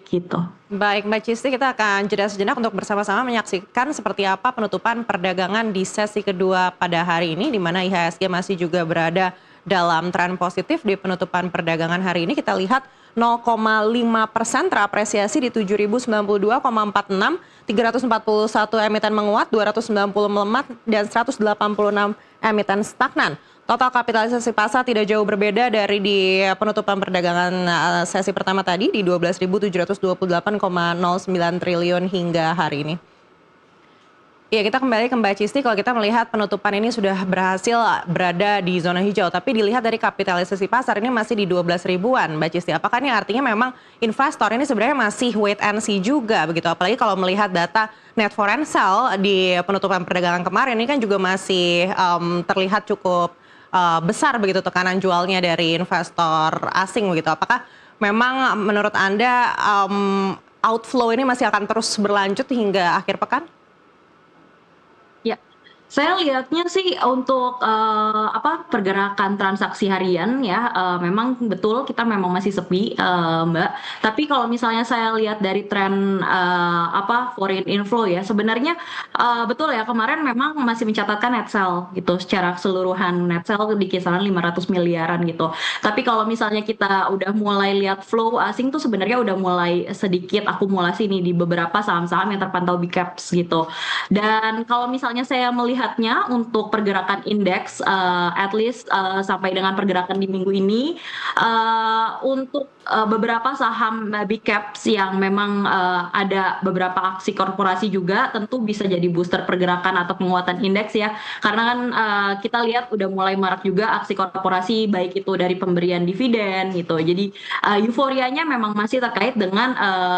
gitu. Baik Mbak Cisti, kita akan jeda sejenak untuk bersama-sama menyaksikan seperti apa penutupan perdagangan di sesi kedua pada hari ini, di mana IHSG masih juga berada dalam tren positif di penutupan perdagangan hari ini. Kita lihat 0,5% terapresiasi di 7.092,46, 341 emiten menguat, 290 melemah, dan 186 emiten stagnan. Total kapitalisasi pasar tidak jauh berbeda dari di penutupan perdagangan sesi pertama tadi di 12.728,09 triliun hingga hari ini. Ya, kita kembali ke Mbak Cisti. Kalau kita melihat penutupan ini sudah berhasil berada di zona hijau, tapi dilihat dari kapitalisasi pasar ini masih di 12 ribuan, Mbak Cisti. Apakah ini artinya memang investor ini sebenarnya masih wait and see juga begitu? Apalagi kalau melihat data net foreign sale di penutupan perdagangan kemarin ini kan juga masih terlihat cukup besar begitu tekanan jualnya dari investor asing begitu. Apakah memang menurut Anda outflow ini masih akan terus berlanjut hingga akhir pekan? Ya, saya lihatnya sih untuk pergerakan transaksi harian ya, memang betul kita memang masih sepi, Mbak. Tapi kalau misalnya saya lihat dari tren foreign inflow ya, sebenarnya betul ya kemarin memang masih mencatatkan net sell gitu, secara keseluruhan net sell di kisaran 500 miliaran gitu. Tapi kalau misalnya kita udah mulai lihat flow asing tuh sebenarnya udah mulai sedikit akumulasi nih di beberapa saham-saham yang terpantau big caps gitu. Dan kalau misalnya saya melihatnya untuk pergerakan indeks, at least sampai dengan pergerakan di minggu ini, untuk beberapa saham big caps yang memang ada beberapa aksi korporasi juga tentu bisa jadi booster pergerakan atau penguatan indeks ya. Karena kan kita lihat udah mulai marak juga aksi korporasi baik itu dari pemberian dividen gitu. Jadi euforianya memang masih terkait dengan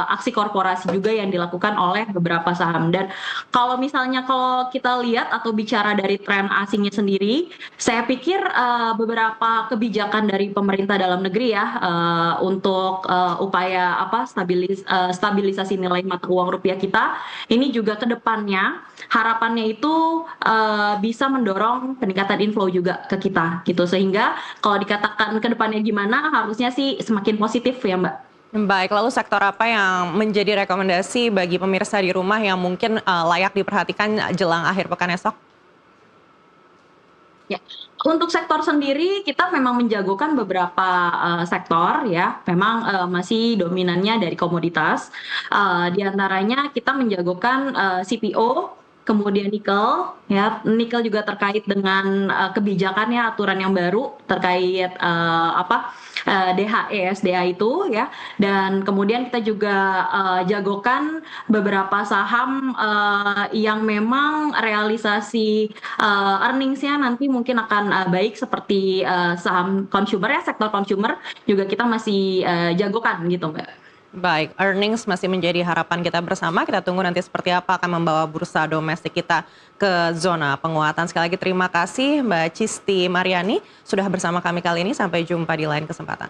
aksi korporasi juga yang dilakukan oleh beberapa saham. Dan kalau misalnya kalau kita lihat atau bicara dari tren asingnya sendiri, saya pikir beberapa kebijakan dari pemerintah dalam negeri ya untuk upaya stabilisasi nilai mata uang rupiah kita ini juga ke depannya harapannya itu bisa mendorong peningkatan inflow juga ke kita gitu, sehingga kalau dikatakan ke depannya gimana harusnya sih semakin positif ya Mbak. Baik, lalu sektor apa yang menjadi rekomendasi bagi pemirsa di rumah yang mungkin layak diperhatikan jelang akhir pekan esok? Ya, untuk sektor sendiri kita memang menjagokan beberapa sektor ya, memang masih dominannya dari komoditas. Di antaranya kita menjagokan CPO, kemudian nikel, ya nikel juga terkait dengan kebijakannya aturan yang baru terkait DHE SDA itu ya, dan kemudian kita juga jagokan beberapa saham yang memang realisasi earningsnya nanti mungkin akan baik seperti saham consumer ya, sektor consumer juga kita masih jagokan gitu Mbak. Baik, earnings masih menjadi harapan kita bersama. Kita tunggu nanti seperti apa akan membawa bursa domestik kita ke zona penguatan. Sekali lagi terima kasih Mbak Cisti Mariani sudah bersama kami kali ini. Sampai jumpa di lain kesempatan.